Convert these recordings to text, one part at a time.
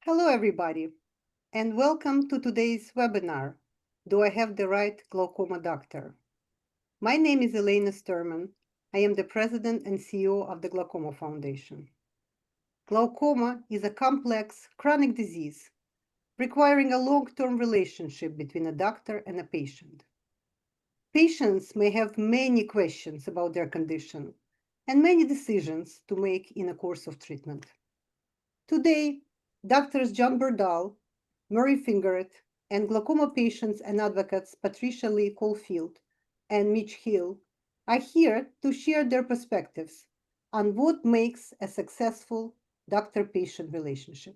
Hello, everybody, and welcome to today's webinar, Do I Have the Right Glaucoma Doctor? My name is Elena Sturman. I am the President and CEO of the Glaucoma Foundation. Glaucoma is a complex chronic disease requiring a long-term relationship between a doctor and a patient. Patients may have many questions about their condition and many decisions to make in a course of treatment. Today, Doctors John Berdahl, Murray Fingeret, and glaucoma patients and advocates Patricia Lee Caulfield and Mitch Hill are here to share their perspectives on what makes a successful doctor-patient relationship.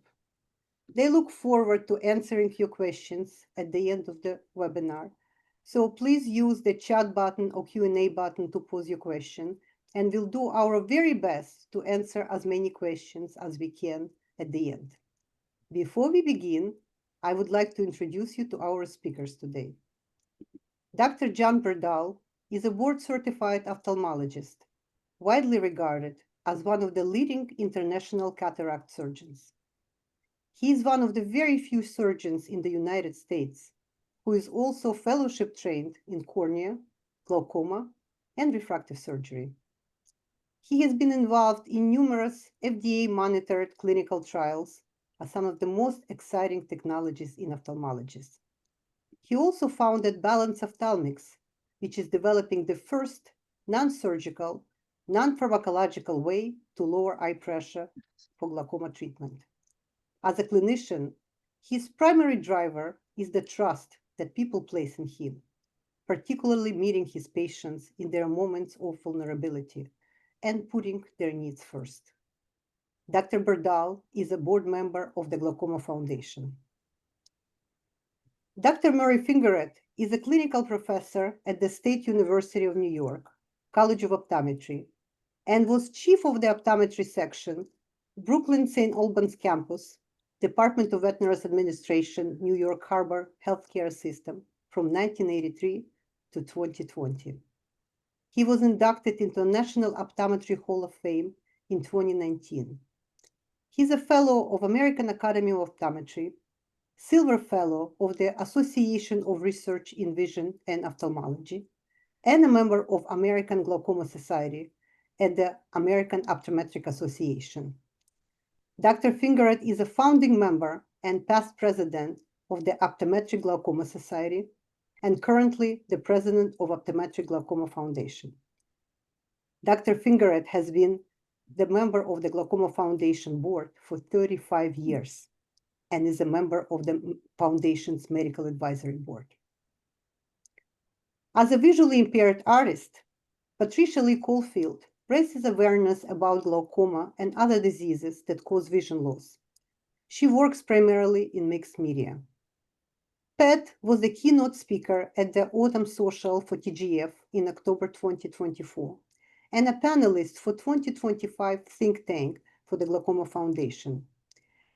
They look forward to answering your questions at the end of the webinar. So please use the chat button or Q&A button to pose your question, and we'll do our very best to answer as many questions as we can at the end. Before we begin, I would like to introduce you to our speakers today. Dr. John Berdahl is a board-certified ophthalmologist, widely regarded as one of the leading international cataract surgeons. He is one of the very few surgeons in the United States who is also fellowship trained in cornea, glaucoma, and refractive surgery. He has been involved in numerous FDA-monitored clinical trials as some of the most exciting technologies in ophthalmology. He also founded Balance Ophthalmics, which is developing the first non-surgical, non-pharmacological way to lower eye pressure for glaucoma treatment. As a clinician, his primary driver is the trust that people place in him, particularly meeting his patients in their moments of vulnerability and putting their needs first. Dr. Berdahl is a board member of the Glaucoma Foundation. Dr. Murray Fingeret is a clinical professor at the State University of New York, College of Optometry, and was chief of the optometry section, Brooklyn St. Albans campus, Department of Veterans Administration, New York Harbor Healthcare System from 1983 to 2020. He was inducted into the National Optometry Hall of Fame in 2019. He's a fellow of American Academy of Optometry, Silver Fellow of the Association of Research in Vision and Ophthalmology, and a member of American Glaucoma Society and the American Optometric Association. Dr. Fingeret is a founding member and past president of the Optometric Glaucoma Society and currently the president of Optometric Glaucoma Foundation. Dr. Fingeret has been the member of the Glaucoma Foundation board for 35 years and is a member of the Foundation's Medical Advisory Board. As a visually impaired artist, Patricia Lee Caulfield raises awareness about glaucoma and other diseases that cause vision loss. She works primarily in mixed media. Pat was the keynote speaker at the Autumn Social for TGF in October 2024 and a panelist for 2025 think tank for the Glaucoma Foundation.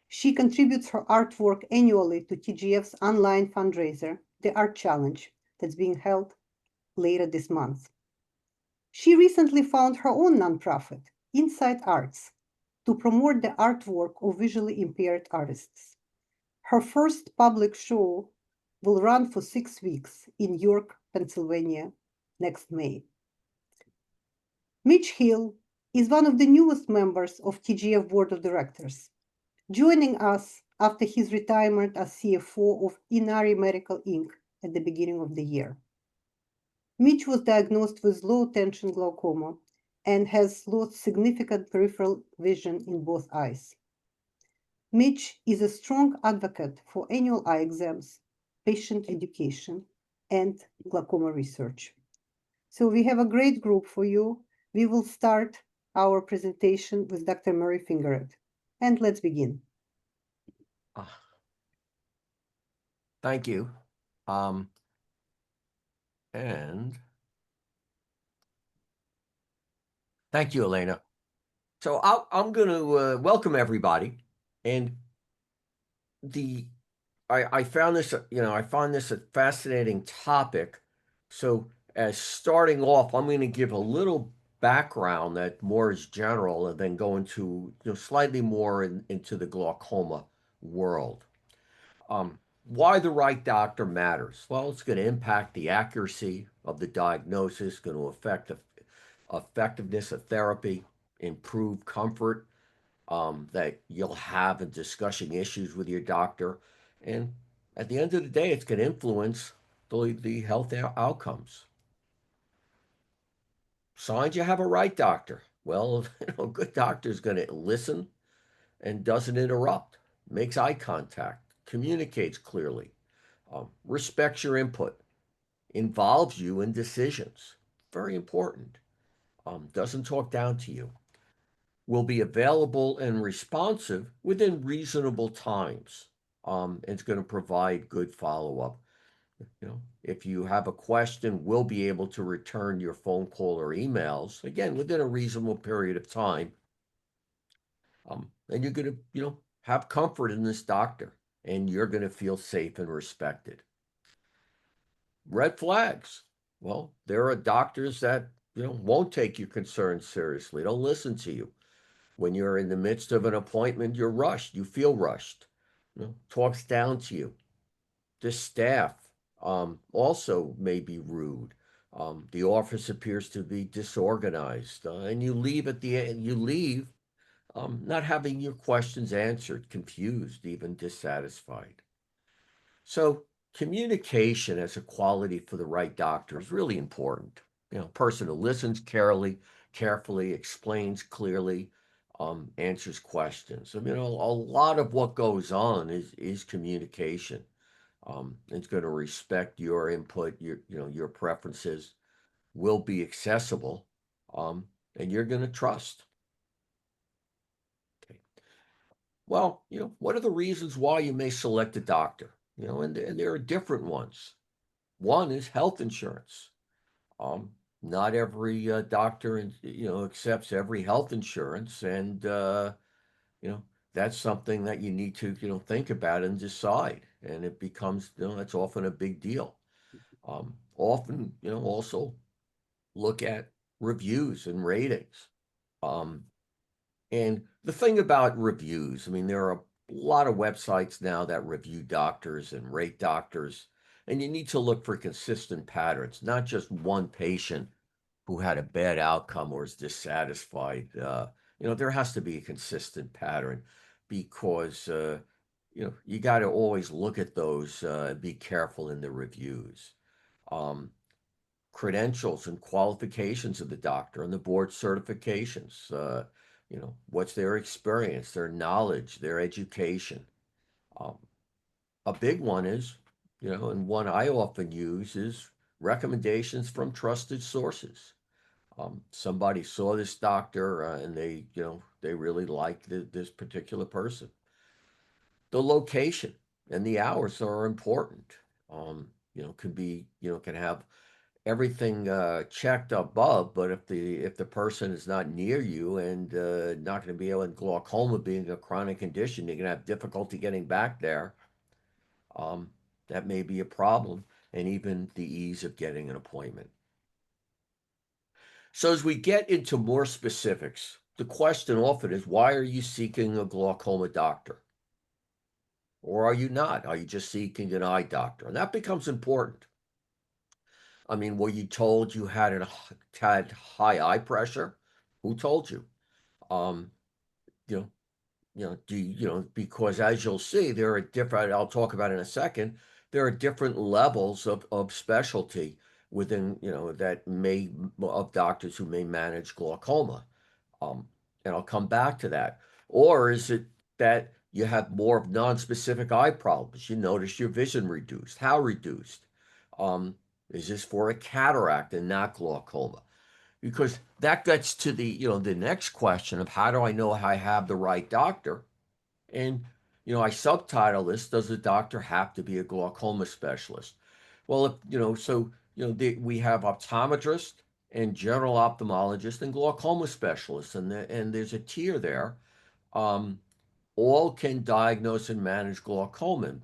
She contributes her artwork annually to TGF's online fundraiser, the Art Challenge, that's being held later this month. She recently found her own nonprofit, Inside Arts, to promote the artwork of visually impaired artists. Her first public show will run for 6 weeks in York, Pennsylvania, next May. Mitch Hill is one of the newest members of TGF Board of Directors, joining us after his retirement as CFO of Inari Medical Inc. at the beginning of the year. Mitch was diagnosed with low-tension glaucoma and has lost significant peripheral vision in both eyes. Mitch is a strong advocate for annual eye exams, patient education, and glaucoma research. So we have a great group for you. We will start our presentation with Dr. Murray Fingeret. And let's begin. Thank you. And thank you, Elena. So I'm going to welcome everybody. And I found this, I find this a fascinating topic. So as starting off, I'm going to give a little background that more is general and then go into slightly more into the glaucoma world. Why the right doctor matters? Well, it's going to impact the accuracy of the diagnosis, going to affect the effectiveness of therapy, improve comfort that you'll have in discussing issues with your doctor. And at the end of the day, it's going to influence the health outcomes. Signs you have a right doctor. Well, a good doctor is going to listen and doesn't interrupt, makes eye contact, communicates clearly, respects your input, involves you in decisions. Very important. Doesn't talk down to you. Will be available and responsive within reasonable times. It's going to provide good follow up. If you have a question, we'll be able to return your phone call or emails again within a reasonable period of time. And you're going to, have comfort in this doctor, and you're going to feel safe and respected. Red flags. Well, there are doctors that, won't take your concerns seriously. Don't listen to you. When you're in the midst of an appointment, you're rushed. You feel rushed. Talks down to you. The staff also may be rude. The office appears to be disorganized, and you leave at the end. You leave not having your questions answered, confused, even dissatisfied. So communication as a quality for the right doctor is really important. A person who listens carefully, explains clearly, answers questions. I mean, a lot of what goes on is communication. It's going to respect your input, your preferences, will be accessible, and you're going to trust. Okay. Well, what are the reasons why you may select a doctor? And there are different ones. One is health insurance. Um, Not every doctor, accepts every health insurance, and you know, that's something that you need to, think about and decide. And it becomes, that's often a big deal. Often, also look at reviews and ratings. Um, And the thing about reviews, I mean, there are a lot of websites now that review doctors and rate doctors, and you need to look for consistent patterns, not just one patient who had a bad outcome or is dissatisfied. There has to be a consistent pattern because, you got to always look at those, be careful in the reviews. Um, Credentials and qualifications of the doctor and the board certifications. What's their experience, their knowledge, their education. Um, a big one is, and one I often use is recommendations from trusted sources. Somebody saw this doctor and they really liked this particular person. The location and the hours are important. Could be, can have everything checked above, but if the person is not near you and not going to be able, and glaucoma being a chronic condition, you're going to have difficulty getting back there. Um, that may be a problem, and even the ease of getting an appointment. So as we get into more specifics, the question often is, why are you seeking a glaucoma doctor? Or are you not? Are you just seeking an eye doctor? And that becomes important. I mean, were you told you had high eye pressure? Who told you? Um, you know, because as you'll see, there are different. I'll talk about in a second. There are different levels of specialty within, that may of doctors who may manage glaucoma. Um, and I'll come back to that. Or is it that you have more of non-specific eye problems? You notice your vision reduced. How reduced? Um, is this for a cataract and not glaucoma? Because that gets to the next question of how do I know I have the right doctor? And I subtitle this: Does the doctor have to be a glaucoma specialist? Well, if so we have optometrist and general ophthalmologist and glaucoma specialists, and there's a tier there. Um, all can diagnose and manage glaucoma.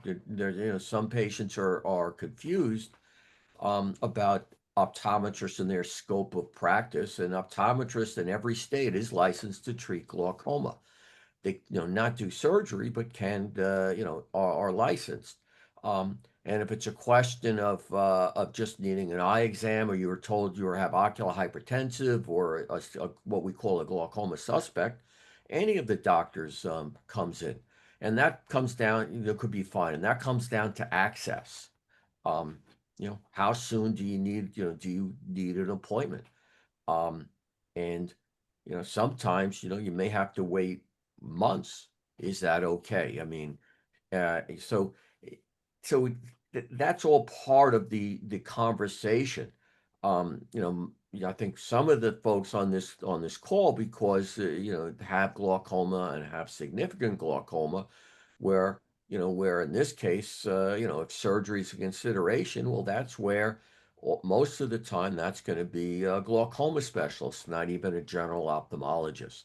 Some patients are confused about optometrists and their scope of practice. And optometrist in every state is licensed to treat glaucoma. they not do surgery, but can are licensed. And if it's a question of just needing an eye exam, or you were told you have ocular hypertensive or what we call a glaucoma suspect, any of the doctors comes in, and that comes down, could be fine, and that comes down to access. Um, how soon do you need, do you need an appointment? Um, and sometimes you may have to wait months. Is that okay? I mean, so so that's all part of the conversation. I think some of the folks on this call, because have glaucoma and have significant glaucoma, where in this case, if surgery is a consideration, well, that's where most of the time that's going to be a glaucoma specialist, not even a general ophthalmologist.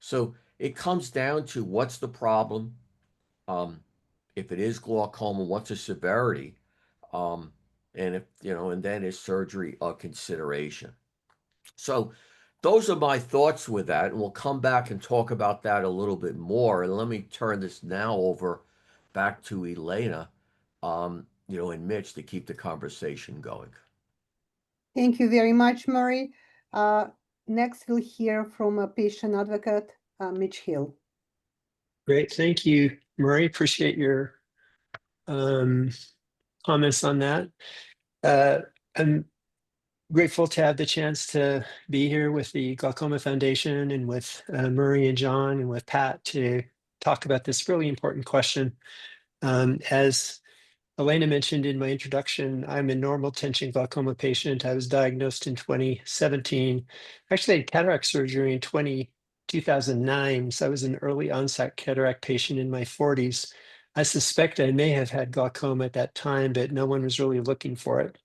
So it comes down to what's the problem. Um, if it is glaucoma, what's the severity? Um, and and then is surgery a consideration? So those are my thoughts with that, and we'll come back and talk about that a little bit more. And let me turn this now over back to Elena, and Mitch to keep the conversation going. Thank you very much, Murray. Uh, Next, we'll hear from a patient advocate, Mitch Hill. Great. Thank you, Murray. Appreciate your comments on that. I'm grateful to have the chance to be here with the Glaucoma Foundation and with Murray and John and with Pat to talk about this really important question. As Elena mentioned in my introduction, I'm a normal tension glaucoma patient. I was diagnosed in 2017. Actually, I had cataract surgery in 2009. So I was an early onset cataract patient in my 40s. I suspect I may have had glaucoma at that time, but no one was really looking for it.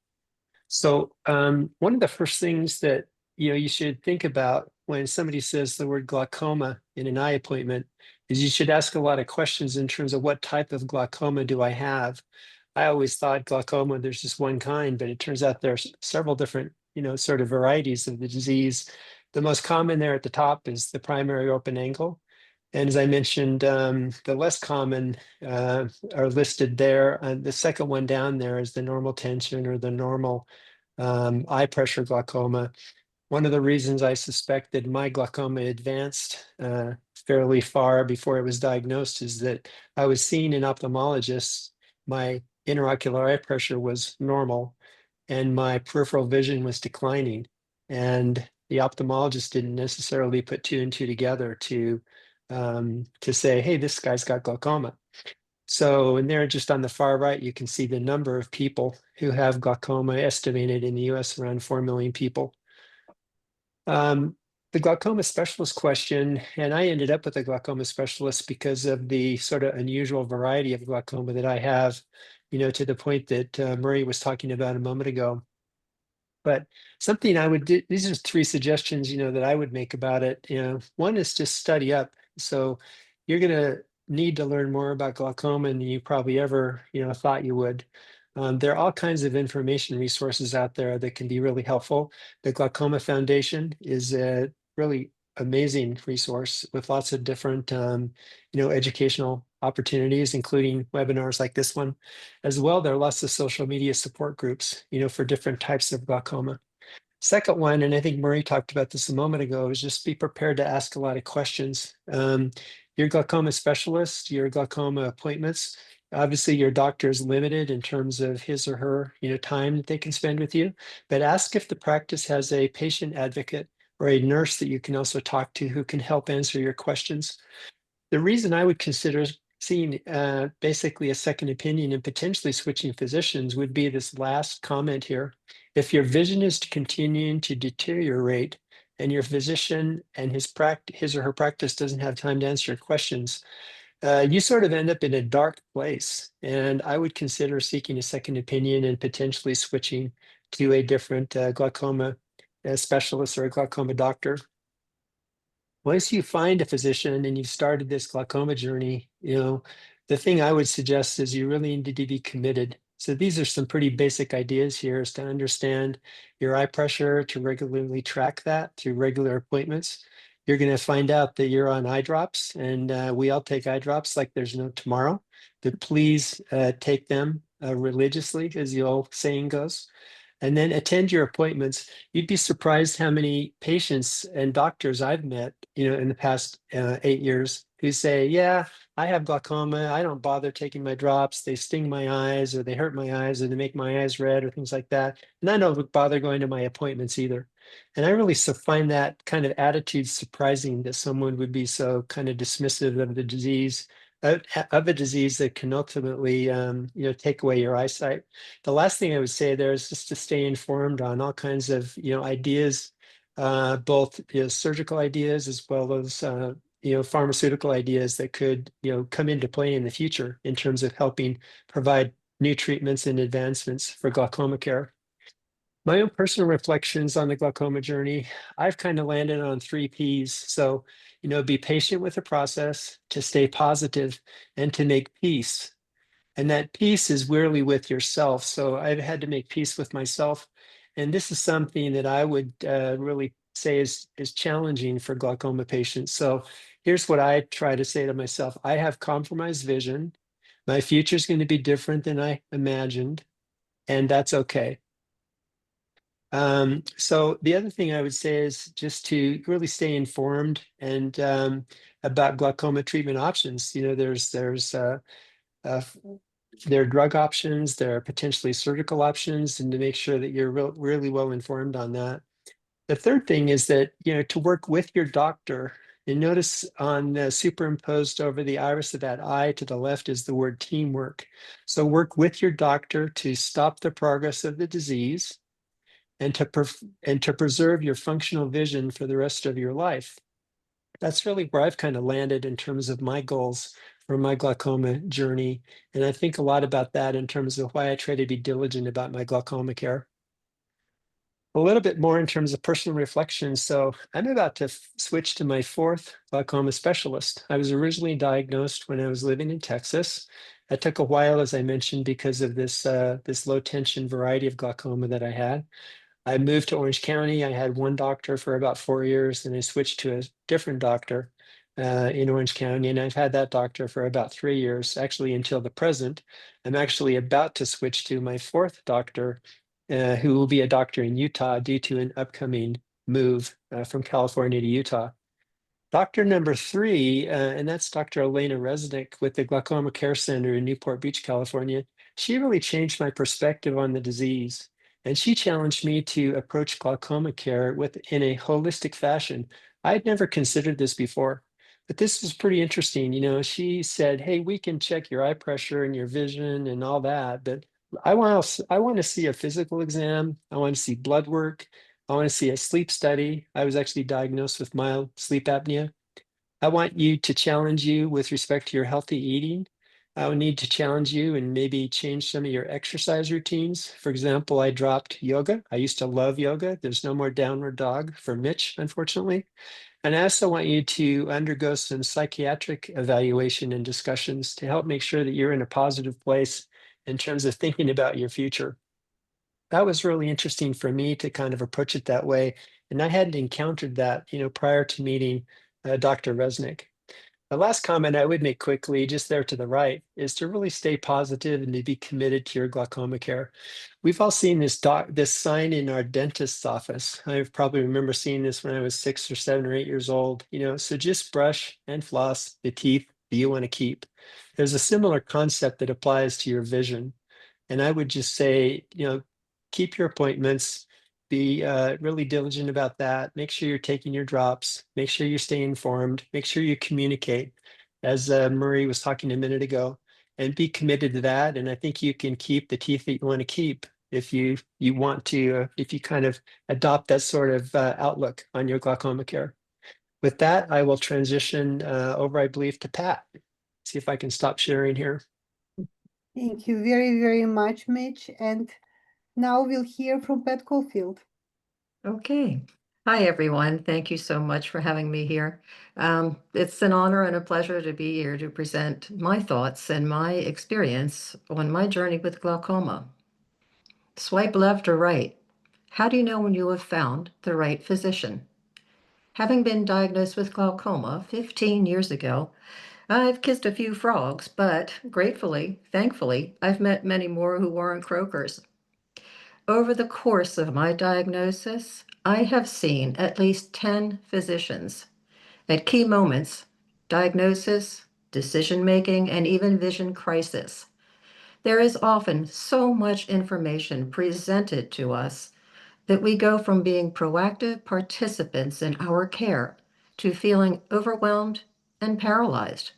So one of the first things that you should think about when somebody says the word glaucoma in an eye appointment is you should ask a lot of questions in terms of what type of glaucoma do I have. I always thought glaucoma, there's just one kind, but it turns out there's several different, sort of varieties of the disease. The most common there at the top is the primary open angle. And as I mentioned, the less common are listed there. The second one down there is the normal tension or the normal eye pressure glaucoma. One of the reasons I suspect that my glaucoma advanced fairly far before I was diagnosed is that I was seeing an ophthalmologist. My intraocular eye pressure was normal and my peripheral vision was declining. And the ophthalmologist didn't necessarily put two and two together to say, hey, this guy's got glaucoma. So, and there just on the far right, you can see the number of people who have glaucoma, estimated in the US around 4 million people. The glaucoma specialist question, and I ended up with a glaucoma specialist because of the sort of unusual variety of glaucoma that I have, to the point that Murray was talking about a moment ago. But something I would do, these are three suggestions, that I would make about it. One is just study up. So you're going to need to learn more about glaucoma than you probably ever, thought you would. There are all kinds of information resources out there that can be really helpful. The Glaucoma Foundation is a really amazing resource with lots of different, educational opportunities, including webinars like this one. As well, there are lots of social media support groups, for different types of glaucoma. Second one, and I think Murray talked about this a moment ago, is just be prepared to ask a lot of questions. Your glaucoma specialist, your glaucoma appointments, obviously your doctor is limited in terms of his or her, time that they can spend with you, but ask if the practice has a patient advocate or a nurse that you can also talk to who can help answer your questions. The reason I would consider seeing basically a second opinion and potentially switching physicians would be this last comment here. If your vision is continuing to deteriorate and your physician and his or her practice doesn't have time to answer your questions, you sort of end up in a dark place. And I would consider seeking a second opinion and potentially switching to a different glaucoma specialist or a glaucoma doctor. Once you find a physician and you've started this glaucoma journey, the thing I would suggest is you really need to be committed. So these are some pretty basic ideas here, is to understand your eye pressure, to regularly track that through regular appointments. you're going to find out that you're on eye drops, and we all take eye drops like there's no tomorrow. But please take them religiously, as the old saying goes, and then attend your appointments. You'd be surprised how many patients and doctors I've met, in the past 8 years who say, yeah, I have glaucoma. I don't bother taking my drops. They sting my eyes, or they hurt my eyes, or they make my eyes red, or things like that. And I don't bother going to my appointments either. And I really find that kind of attitude surprising, that someone would be so kind of dismissive of the disease, of a disease that can ultimately, take away your eyesight. The last thing I would say there is just to stay informed on all kinds of, ideas, both surgical ideas as well as pharmaceutical ideas that could come into play in the future in terms of helping provide new treatments and advancements for glaucoma care. My own personal reflections on the glaucoma journey, I've kind of landed on 3 Ps. So, be patient with the process, to stay positive, and to make peace. And that peace is really with yourself. So I've had to make peace with myself. And this is something that I would really say is challenging for glaucoma patients. So here's what I try to say to myself. I have compromised vision. My future is going to be different than I imagined, and that's okay. So the other thing I would say is just to really stay informed and about glaucoma treatment options. Uh, there are drug options, there are potentially surgical options, and to make sure that you're really well informed on that. The third thing is that, to work with your doctor. And notice on superimposed over the iris of that eye to the left is the word teamwork. So work with your doctor to stop the progress of the disease, and to preserve your functional vision for the rest of your life. That's really where I've kind of landed in terms of my goals for my glaucoma journey. And I think a lot about that in terms of why I try to be diligent about my glaucoma care. A little bit more in terms of personal reflection. So I'm about to switch to my fourth glaucoma specialist. I was originally diagnosed when I was living in Texas. It took a while, as I mentioned, because of this low tension variety of glaucoma that I had. I moved to Orange County. I had one doctor for about 4 years, and I switched to a different doctor in Orange County. And I've had that doctor for about 3 years, actually until the present. I'm actually about to switch to my fourth doctor, who will be a doctor in Utah due to an upcoming move from California to Utah. Doctor number 3, and that's Dr. Elena Resnick with the Glaucoma Care Center in Newport Beach, California. She really changed my perspective on the disease. And she challenged me to approach glaucoma care in a holistic fashion. I had never considered this before, but this was pretty interesting. She said, hey, we can check your eye pressure and your vision and all that, but I want to see a physical exam. I want to see blood work. I want to see a sleep study. I was actually diagnosed with mild sleep apnea. I want you to challenge you with respect to your healthy eating. I would need to challenge you and maybe change some of your exercise routines. For example, I dropped yoga. I used to love yoga. There's no more downward dog for Mitch, unfortunately. And I also want you to undergo some psychiatric evaluation and discussions to help make sure that you're in a positive place in terms of thinking about your future. That was really interesting for me to kind of approach it that way. And I hadn't encountered that, prior to meeting Dr. Resnick. The last comment I would make quickly, just there to the right, is to really stay positive and to be committed to your glaucoma care. We've all seen this sign in our dentist's office. I probably remember seeing this when I was 6 or 7 or 8 years old. So just brush and floss the teeth that you want to keep. There's a similar concept that applies to your vision. And I would just say, keep your appointments, be really diligent about that. Make sure you're taking your drops, make sure you stay informed, make sure you communicate, as Murray was talking a minute ago, and be committed to that. And I think you can keep the teeth that you want to keep if you want to, if you kind of adopt that sort of outlook on your glaucoma care. With that, I will transition over, I believe, to Pat. See if I can stop sharing here. Thank you very, very much, Mitch. And now we'll hear from Pat Caulfield. Okay. Hi, everyone. Thank you so much for having me here. It's an honor and a pleasure to be here to present my thoughts and my experience on my journey with glaucoma. Swipe left or right. How do you know when you have found the right physician? Having been diagnosed with glaucoma 15 years ago, I've kissed a few frogs, but gratefully, thankfully, I've met many more who weren't croakers. Over the course of my diagnosis, I have seen at least 10 physicians. At key moments, diagnosis, decision making, and even vision crisis, there is often so much information presented to us that we go from being proactive participants in our care to feeling overwhelmed and paralyzed.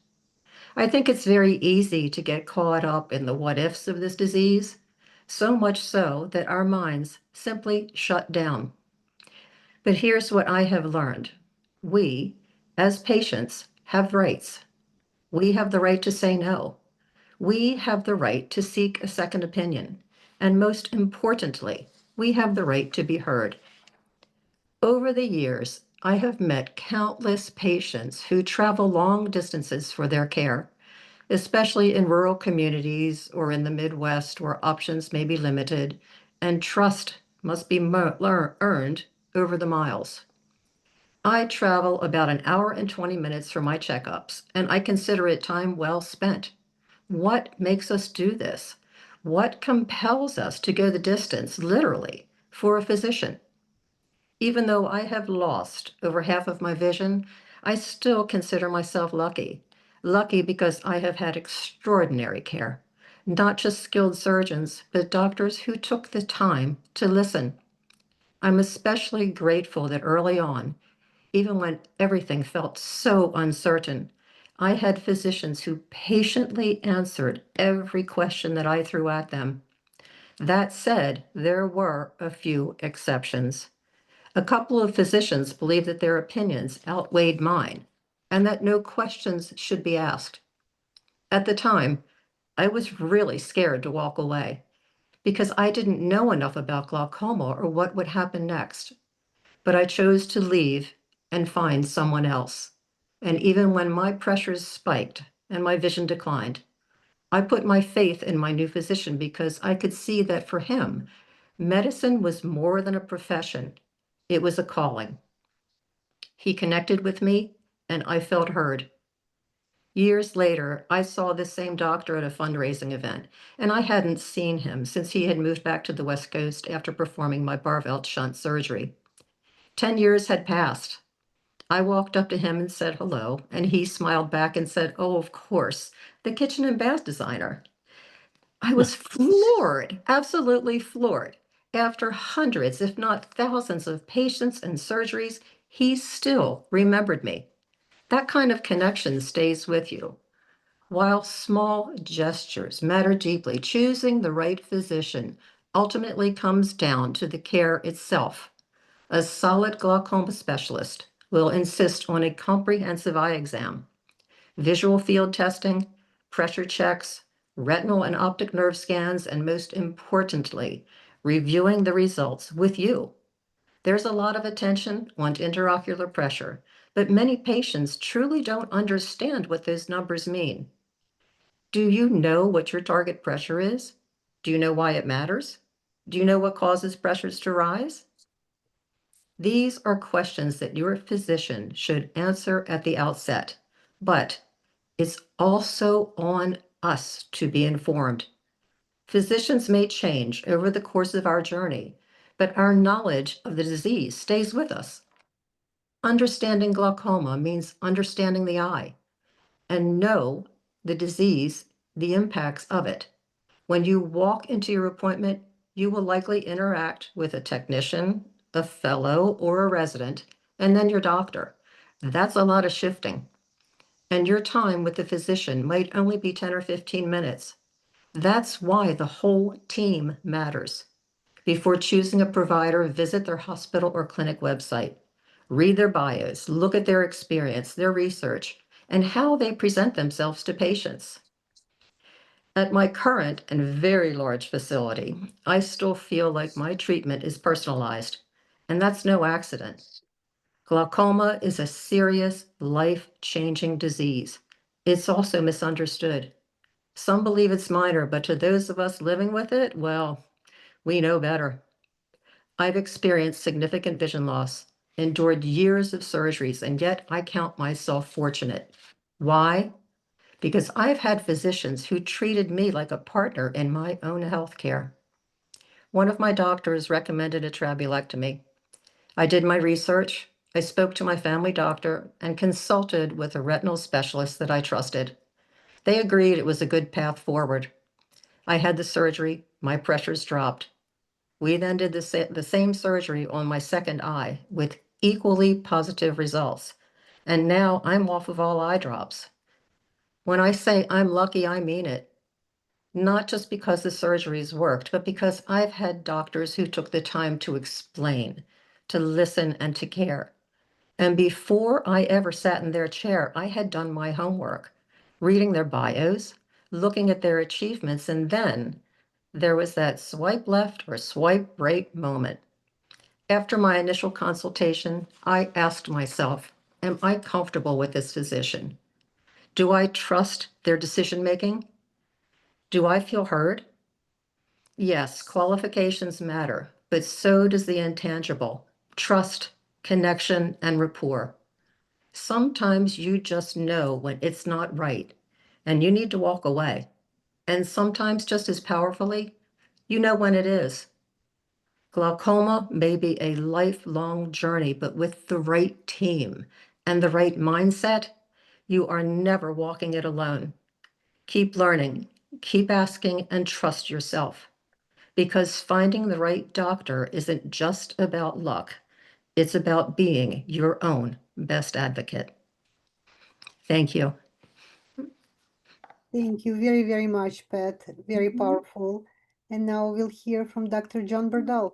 I think it's very easy to get caught up in the what ifs of this disease, so much so that our minds simply shut down. But here's what I have learned. We, as patients, have rights. We have the right to say no. We have the right to seek a second opinion. And most importantly, we have the right to be heard. Over the years, I have met countless patients who travel long distances for their care, especially in rural communities or in the Midwest where options may be limited and trust must be earned over the miles. I travel about an hour and 20 minutes for my checkups, and I consider it time well spent. What makes us do this? What compels us to go the distance, literally, for a physician? Even though I have lost over half of my vision, I still consider myself lucky. Lucky because I have had extraordinary care. Not just skilled surgeons, but doctors who took the time to listen. I'm especially grateful that early on, even when everything felt so uncertain, I had physicians who patiently answered every question that I threw at them. That said, there were a few exceptions. A couple of physicians believed that their opinions outweighed mine and that no questions should be asked. At the time, I was really scared to walk away because I didn't know enough about glaucoma or what would happen next. But I chose to leave and find someone else. And even when my pressures spiked and my vision declined, I put my faith in my new physician because I could see that for him, medicine was more than a profession, it was a calling. He connected with me, and I felt heard. Years later, I saw this same doctor at a fundraising event, and I hadn't seen him since he had moved back to the West Coast after performing my Barvelt shunt surgery. 10 years had passed. I walked up to him and said hello, and he smiled back and said, "Oh, of course, the kitchen and bath designer." I was floored, absolutely floored. After hundreds, if not thousands of patients and surgeries, he still remembered me. That kind of connection stays with you. While small gestures matter deeply, choosing the right physician ultimately comes down to the care itself. A solid glaucoma specialist will insist on a comprehensive eye exam, visual field testing, pressure checks, retinal and optic nerve scans, and most importantly, reviewing the results with you. There's a lot of attention on intraocular pressure, but many patients truly don't understand what those numbers mean. Do you know what your target pressure is? Do you know why it matters? Do you know what causes pressures to rise? These are questions that your physician should answer at the outset, but it's also on us to be informed. Physicians may change over the course of our journey, but our knowledge of the disease stays with us. Understanding glaucoma means understanding the eye and know the disease, the impacts of it. When you walk into your appointment, you will likely interact with a technician, a fellow, or a resident, and then your doctor. That's a lot of shifting. And your time with the physician might only be 10 or 15 minutes. That's why the whole team matters. Before choosing a provider, visit their hospital or clinic website. Read their bios, look at their experience, their research, and how they present themselves to patients. At my current and very large facility, I still feel like my treatment is personalized, and that's no accident. Glaucoma is a serious, life-changing disease. It's also misunderstood. Some believe it's minor, but to those of us living with it, well, we know better. I've experienced significant vision loss, endured years of surgeries, and yet I count myself fortunate. Why? Because I've had physicians who treated me like a partner in my own health care. One of my doctors recommended a trabeculectomy. I did my research, I spoke to my family doctor, and consulted with a retinal specialist that I trusted. They agreed it was a good path forward. I had the surgery, my pressures dropped. We then did the same surgery on my second eye with equally positive results. And now I'm off of all eye drops. When I say I'm lucky, I mean it. Not just because the surgeries worked, but because I've had doctors who took the time to explain, to listen, and to care. And before I ever sat in their chair, I had done my homework, reading their bios, looking at their achievements, and then there was that swipe left or swipe right moment. After my initial consultation, I asked myself, am I comfortable with this physician? Do I trust their decision making? Do I feel heard? Yes, qualifications matter, but so does the intangible, trust, connection, and rapport. Sometimes you just know when it's not right and you need to walk away. And sometimes, just as powerfully, you know when it is. Glaucoma may be a lifelong journey, but with the right team and the right mindset, you are never walking it alone. Keep learning, keep asking, and trust yourself. Because finding the right doctor isn't just about luck, it's about being your own best advocate. Thank you. Thank you very, very much, Pat. Very powerful. And now we'll hear from Dr. John Burdell.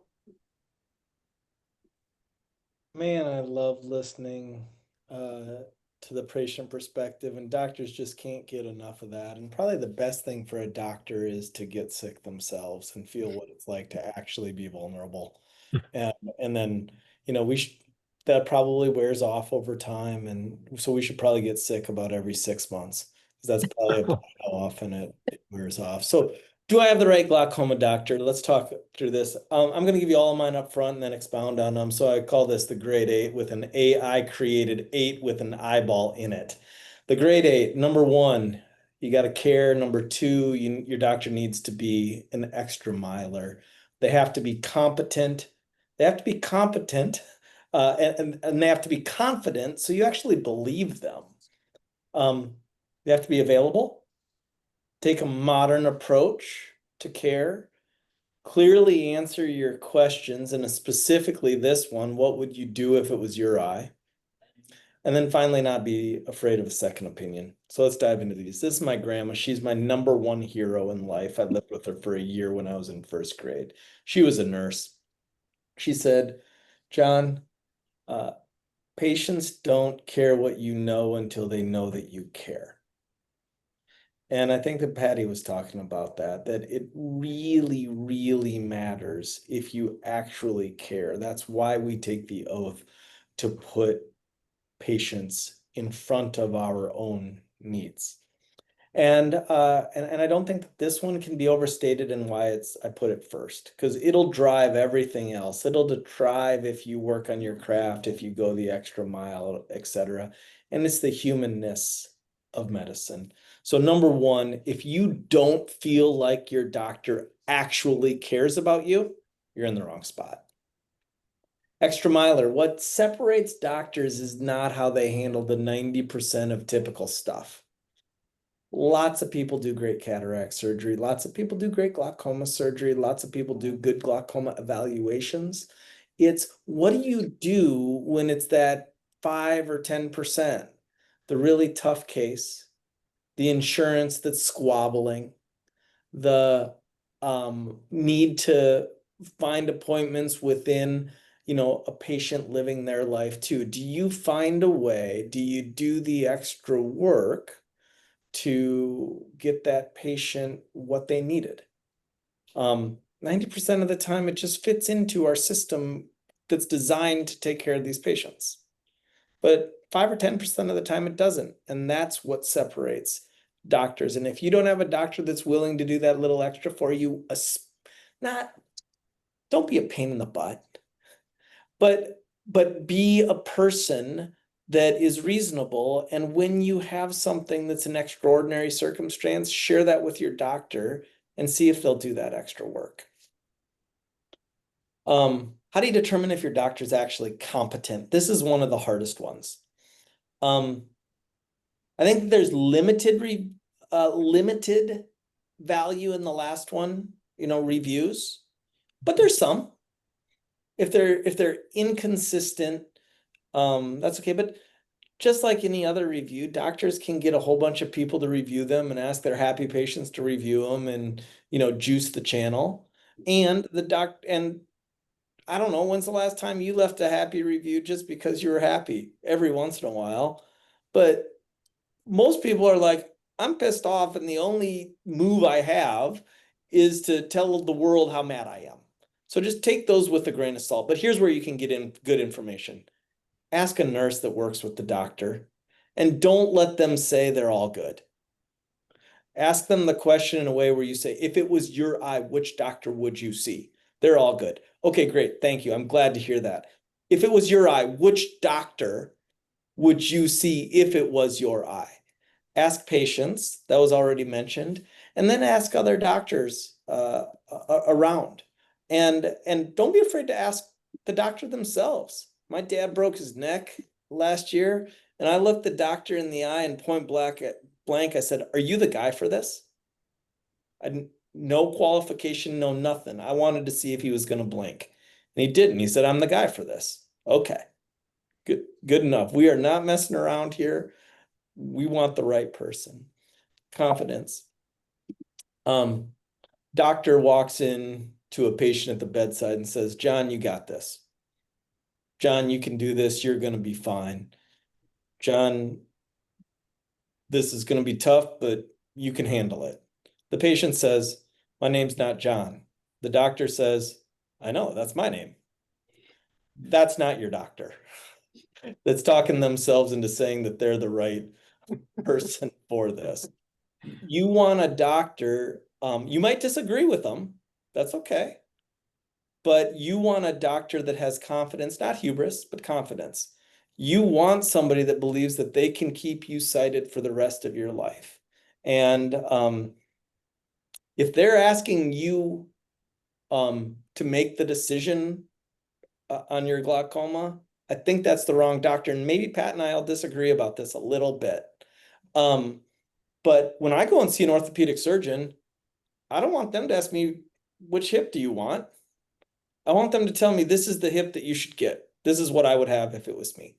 Man, I love listening to the patient perspective, and doctors just can't get enough of that. And probably the best thing for a doctor is to get sick themselves and feel what it's like to actually be vulnerable. And then, that probably wears off over time. And so we should probably get sick about every 6 months, because that's probably about how often it wears off. So do I have the right glaucoma doctor? Let's talk through this. I'm going to give you all of mine up front and then expound on them. So I call this the grade 8 with an AI created 8 with an eyeball in it. The grade 8, number 1, you got to care. Number 2, your doctor needs to be an extra miler. They have to be competent. They have to be competent, and they have to be confident, so you actually believe them. They have to be available, take a modern approach to care, clearly answer your questions, and specifically this one, what would you do if it was your eye? And then finally, not be afraid of a second opinion. So let's dive into these. This is my grandma. She's my number one hero in life. I lived with her for a year when I was in first grade. She was a nurse. She said, John, patients don't care what you know until they know that you care. And I think that Patty was talking about that it really, really matters if you actually care. That's why we take the oath to put patients in front of our own needs. And I don't think that this one can be overstated in why I put it first, because it'll drive everything else. It'll drive if you work on your craft, if you go the extra mile, etc. And it's the humanness of medicine. So number 1, if you don't feel like your doctor actually cares about you, you're in the wrong spot. Extra miler, what separates doctors is not how they handle the 90% of typical stuff. Lots of people do great cataract surgery. Lots of people do great glaucoma surgery. Lots of people do good glaucoma evaluations. It's what do you do when it's that 5 or 10%, the really tough case, the insurance that's squabbling, the need to find appointments within, a patient living their life too. Do you find a way? Do you do the extra work to get that patient what they needed? 90% of the time, it just fits into our system that's designed to take care of these patients. But 5 or 10% of the time, it doesn't. And that's what separates doctors. And if you don't have a doctor that's willing to do that little extra for you, don't be a pain in the butt, but but be a person that is reasonable. And when you have something that's an extraordinary circumstance, share that with your doctor and see if they'll do that extra work. How do you determine if your doctor is actually competent? This is one of the hardest ones. I think there's limited value in the last one, reviews, but there's some. If they're inconsistent, that's okay. But just like any other review, doctors can get a whole bunch of people to review them and ask their happy patients to review them and, juice the channel. And and I don't know, when's the last time you left a happy review just because you were happy? Every once in a while. But most people are like, I'm pissed off, and the only move I have is to tell the world how mad I am. So just take those with a grain of salt. But here's where you can get in good information. Ask a nurse that works with the doctor, and don't let them say they're all good. Ask them the question in a way where you say, if it was your eye, which doctor would you see? They're all good. Okay, great. Thank you. I'm glad to hear that. If it was your eye, which doctor would you see if it was your eye? Ask patients, that was already mentioned, and then ask other doctors around. And don't be afraid to ask the doctor themselves. My dad broke his neck last year, and I looked the doctor in the eye and point blank, I said, "Are you the guy for this?" No qualification, no nothing. I wanted to see if he was going to blink. And he didn't. He said, "I'm the guy for this." Okay, good enough. We are not messing around here. We want the right person. Confidence. Doctor walks in to a patient at the bedside and says, "John, you got this. John, you can do this. You're going to be fine. John, this is going to be tough, but you can handle it." The patient says, "My name's not John." The doctor says, "I know, that's my name." That's not your doctor. That's talking themselves into saying that they're the right person for this. You want a doctor, you might disagree with them. That's okay. But you want a doctor that has confidence, not hubris, but confidence. You want somebody that believes that they can keep you sighted for the rest of your life. And if they're asking you to make the decision on your glaucoma, I think that's the wrong doctor. And maybe Pat and I will disagree about this a little bit. But when I go and see an orthopedic surgeon, I don't want them to ask me, which hip do you want? I want them to tell me, this is the hip that you should get. This is what I would have if it was me.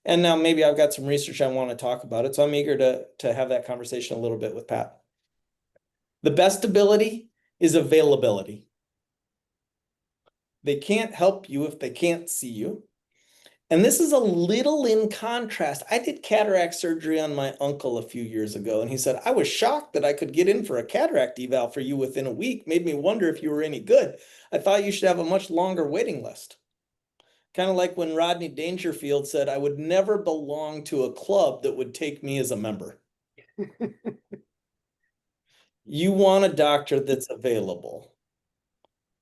And now maybe I've got some research I want to talk about it. So I'm eager to have that conversation a little bit with Pat. The best ability is availability. They can't help you if they can't see you. And this is a little in contrast. I did cataract surgery on my uncle a few years ago, and he said, "I was shocked that I could get in for a cataract eval for you within a week. Made me wonder if you were any good. I thought you should have a much longer waiting list." Kind of like when Rodney Dangerfield said, "I would never belong to a club that would take me as a member." You want a doctor that's available.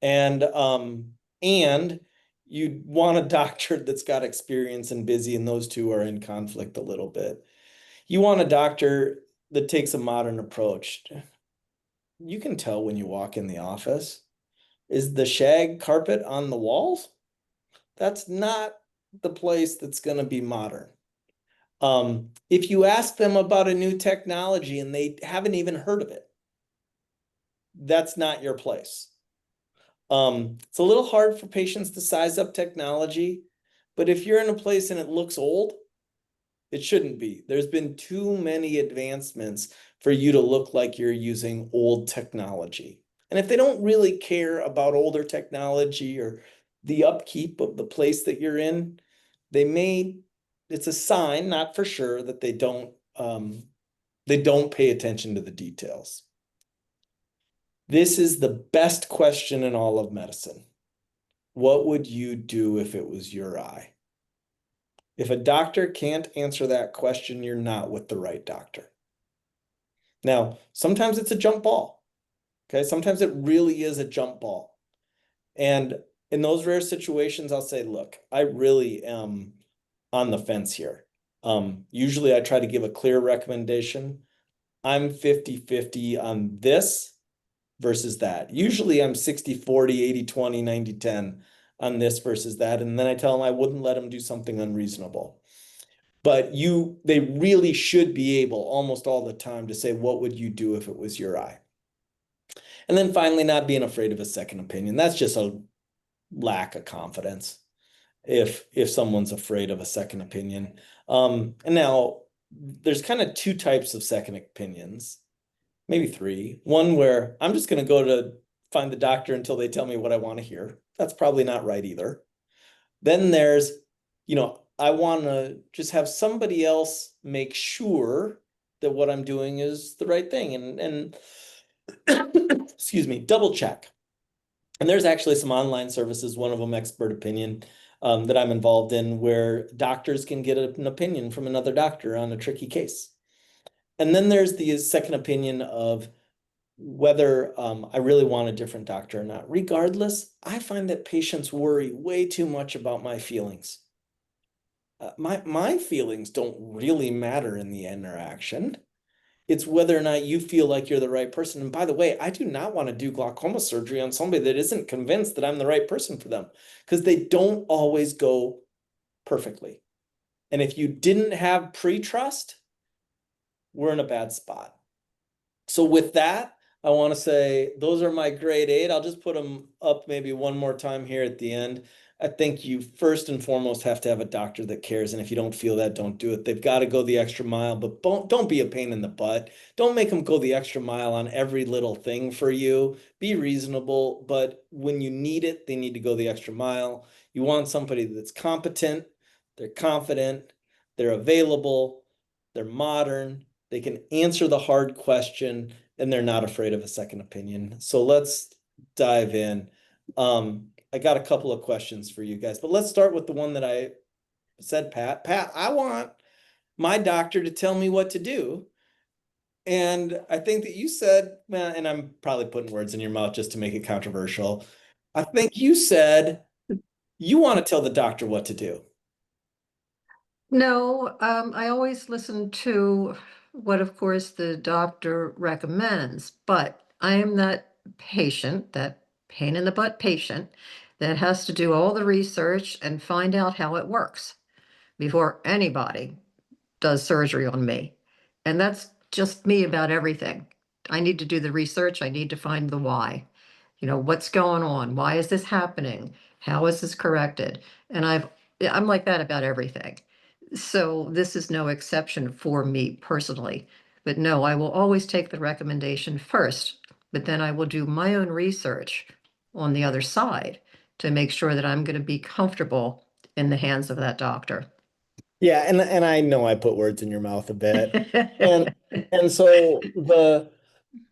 And you want a doctor that's got experience and busy, and those two are in conflict a little bit. You want a doctor that takes a modern approach. You can tell when you walk in the office. Is the shag carpet on the walls? That's not the place that's going to be modern. If you ask them about a new technology and they haven't even heard of it, that's not your place. It's a little hard for patients to size up technology, but if you're in a place and it looks old, it shouldn't be. There's been too many advancements for you to look like you're using old technology. And if they don't really care about older technology or the upkeep of the place that you're in, it's a sign, not for sure, that they don't pay attention to the details. This is the best question in all of medicine. What would you do if it was your eye? If a doctor can't answer that question, you're not with the right doctor. Now, sometimes it's a jump ball. Okay, sometimes it really is a jump ball. And In those rare situations, I'll say, look, I really am on the fence here. Usually I try to give a clear recommendation. I'm 50-50 on this versus that. Usually I'm 60-40, 80-20, 90-10 on this versus that. And then I tell them I wouldn't let them do something unreasonable. But they really should be able almost all the time to say, what would you do if it was your eye? And then finally, not being afraid of a second opinion. That's just a lack of confidence if someone's afraid of a second opinion. And now there's kind of two types of second opinions, maybe three. One where I'm just going to go to find the doctor until they tell me what I want to hear. That's probably not right either. Then there's, I want to just have somebody else make sure that what I'm doing is the right thing and excuse me, double check. And there's actually some online services, one of them Expert Opinion, that I'm involved in, where doctors can get an opinion from another doctor on a tricky case. And then there's the second opinion of whether I really want a different doctor or not. Regardless, I find that patients worry way too much about my feelings. My feelings don't really matter in the interaction. It's whether or not you feel like you're the right person. And by the way, I do not want to do glaucoma surgery on somebody that isn't convinced that I'm the right person for them, because they don't always go perfectly. And if you didn't have pre-trust, we're in a bad spot. So with that, I want to say those are my grade 8. I'll just put them up maybe one more time here at the end. I think you first and foremost have to have a doctor that cares. And if you don't feel that, don't do it. They've got to go the extra mile, but don't be a pain in the butt. Don't make them go the extra mile on every little thing for you. Be reasonable, but when you need it, they need to go the extra mile. You want somebody that's competent, they're confident, they're available, they're modern, they can answer the hard question, and they're not afraid of a second opinion. So let's dive in. I got a couple of questions for you guys, but let's start with the one that I said, Pat. Pat, I want my doctor to tell me what to do. And I think that you said, well, and I'm probably putting words in your mouth just to make it controversial. I think you said you want to tell the doctor what to do. No, I always listen to what, of course, the doctor recommends, but I am that patient, that pain in the butt patient, that has to do all the research and find out how it works before anybody does surgery on me. And that's just me about everything. I need to do the research. I need to find the why. What's going on? Why is this happening? How is this corrected? And I'm like that about everything. So this is no exception for me personally. But no, I will always take the recommendation first, but then I will do my own research on the other side to make sure that I'm going to be comfortable in the hands of that doctor. Yeah, and I know I put words in your mouth a bit. And and so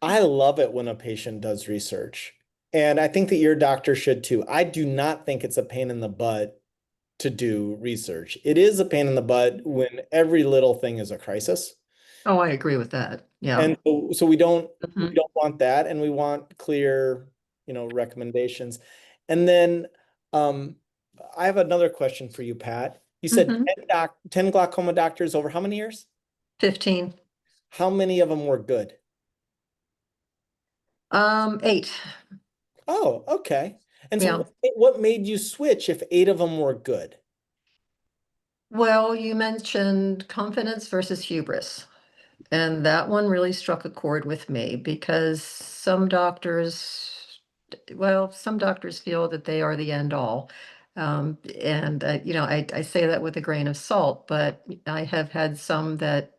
I love it when a patient does research. And I think that your doctor should too. I do not think it's a pain in the butt to do research. It is a pain in the butt when every little thing is a crisis. Oh, I agree with that. Yeah. And so we don't Mhm. want that, and we want clear, recommendations. And then I have another question for you, Pat. You said Mhm. 10 glaucoma doctors over how many years? 15. How many of them were good? 8. Oh, okay. And Yeah. so what made you switch if 8 of them were good? Well, you mentioned confidence versus hubris. And that one really struck a chord with me because some doctors feel that they are the end all. And I say that with a grain of salt, but I have had some that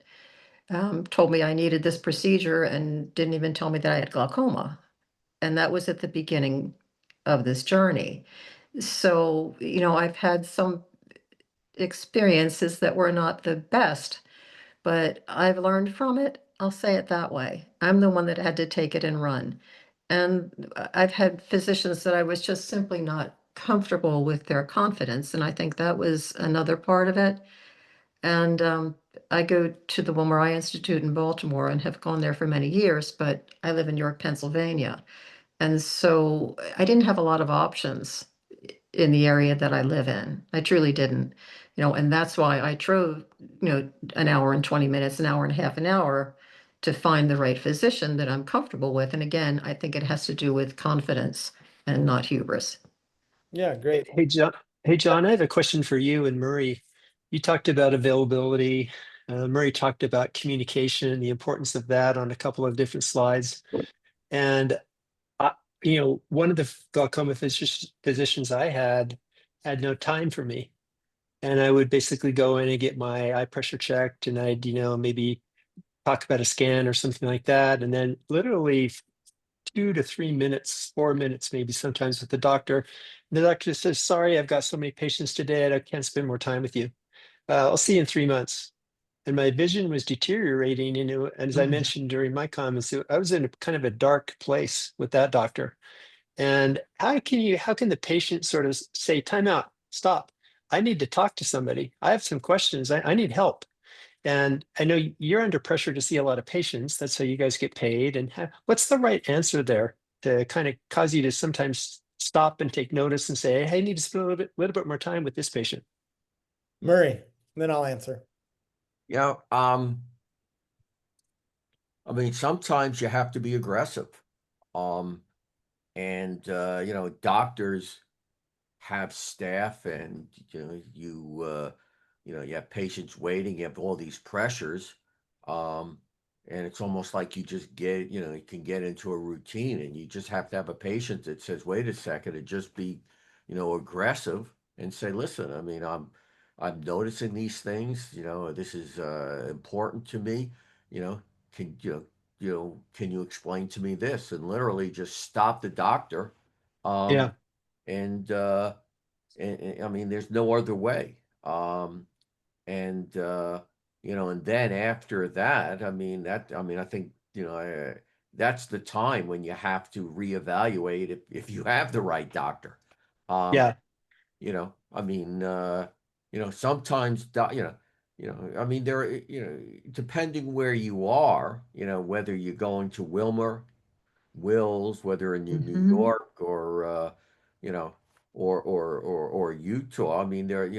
told me I needed this procedure and didn't even tell me that I had glaucoma. And that was at the beginning of this journey. So, I've had some experiences that were not the best, but I've learned from it. I'll say it that way. I'm the one that had to take it and run. And I've had physicians that I was just simply not comfortable with their confidence. And I think that was another part of it. And I go to the Wilmer Eye Institute in Baltimore and have gone there for many years, but I live in York, Pennsylvania. And so I didn't have a lot of options in the area that I live in. I truly didn't, and that's why I drove, an hour and 20 minutes, an hour and a half, an hour to find the right physician that I'm comfortable with. And again, I think it has to do with confidence and not hubris. Yeah, great. Hey, John. Hey, John, I have a question for you and Murray. You talked about availability. Murray talked about communication and the importance of that on a couple of different slides. And I, one of the glaucoma physicians I had no time for me. And I would basically go in and get my eye pressure checked, and I'd, maybe talk about a scan or something like that. And then literally 2 to 3 minutes, 4 minutes, maybe sometimes with the doctor. And the doctor says, sorry, I've got so many patients today, I can't spend more time with you. I'll see you in 3 months. And my vision was deteriorating. And as I mentioned during my comments, I was in a kind of a dark place with that doctor. And how can the patient sort of say, time out, stop. I need to talk to somebody. I have some questions. I need help. And I know you're under pressure to see a lot of patients. That's how you guys get paid. And what's the right answer there to kind of cause you to sometimes stop and take notice and say, hey, I need to spend a little bit more time with this patient? Murray, then I'll answer. Yeah, I mean, sometimes you have to be aggressive. Um, and doctors have staff, and you have patients waiting, you have all these pressures. Um, and it's almost like you just you can get into a routine, and you just have to have a patient that says, wait a second, and just be, aggressive and say, listen, I mean, I'm noticing these things, this is important to me, you know, can can you explain to me this? And literally just stop the doctor. Um, Yeah, and I mean, there's no other way. And and then after that, I mean, I think, that's the time when you have to reevaluate if you have the right doctor. Um, yeah, I mean, sometimes, I mean, depending where you are, whether you're going to Wills, whether in New Mhm. York or you know, or Utah. I mean, there,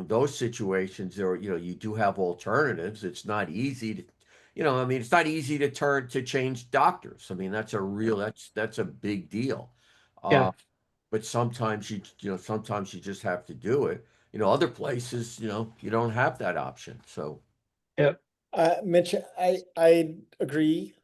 those situations there, you do have alternatives. It's not easy to, I mean, it's not easy to change doctors. I mean, that's a big deal. yeah, But sometimes you just have to do it. Other places, you don't have that option. So, yeah. Mitch, I agree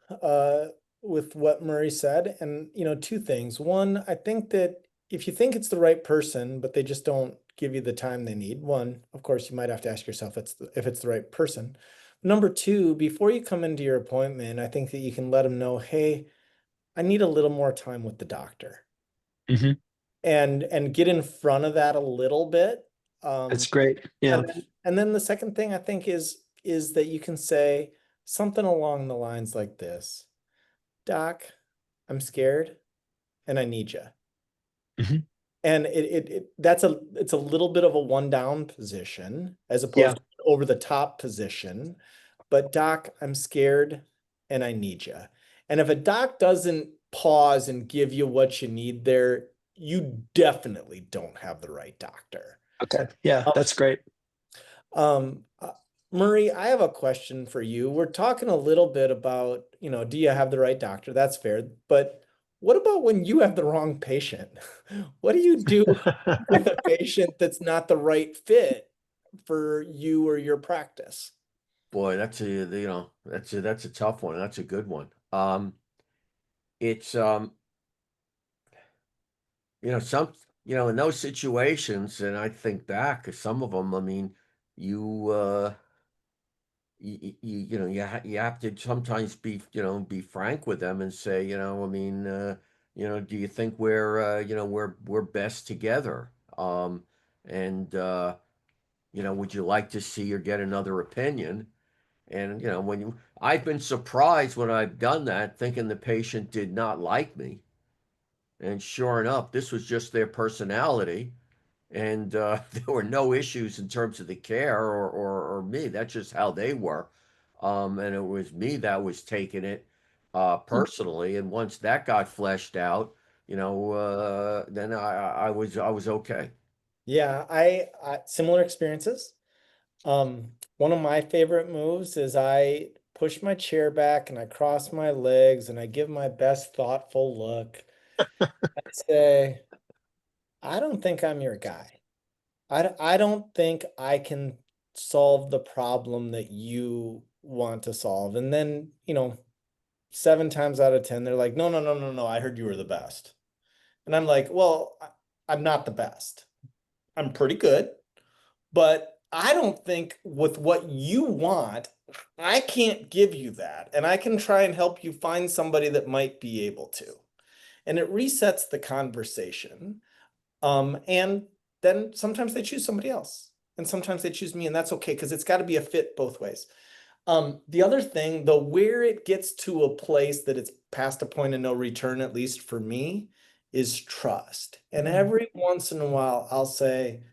with what Murray said, and two things. One, I think that if you think it's the right person, but they just don't give you the time they need, one, of course, you might have to ask yourself if it's the right person. Number two, before you come into your appointment, I think that you can let them know, hey, I need a little more time with the doctor, Hmm. and get in front of that a little bit. That's great. Yeah. And then the second thing I think is that you can say something along the lines like this: Doc, I'm scared and I need you. Hmm. And it's a little bit of a one down position as Yeah. opposed to an over the top position. But Doc, I'm scared and I need you. And if a doc doesn't pause and give you what you need there, you definitely don't have the right doctor. Okay. Yeah, that's great. Um, uh, Murray, I have a question for you. We're talking a little bit about, do you have the right doctor? That's fair. But what about when you have the wrong patient? What do you do with a patient that's not the right fit for you or your practice? boy, that's a tough one. That's a good one. It's some in those situations, and I think back, 'cause some of them, I mean, you you have to sometimes be frank with them and say, I mean, do you think we're best together? And would you like to see or get another opinion? And I've been surprised when I've done that, thinking the patient did not like me. And sure enough, this was just their personality. And there were no issues in terms of the care or me. That's just how they were. And it was me that was taking it personally. And once that got fleshed out, then I was okay. Yeah, I similar experiences. One of my favorite moves is I push my chair back and I cross my legs and I give my best thoughtful look. I say, I don't think I'm your guy. I don't think I can solve the problem that you want to solve. And then, 7 times out of 10, they're like, no, no, no, no, no. I heard you were the best. And I'm like, well, I'm not the best. I'm pretty good, but I don't think with what you want, I can't give you that. And I can try and help you find somebody that might be able to. And it resets the conversation. And then sometimes they choose somebody else. And sometimes they choose me, and that's okay because it's got to be a fit both ways. The other thing, though, where it gets to a place that it's past a point of no return, at least for me, is trust. And every once in a while, I'll say,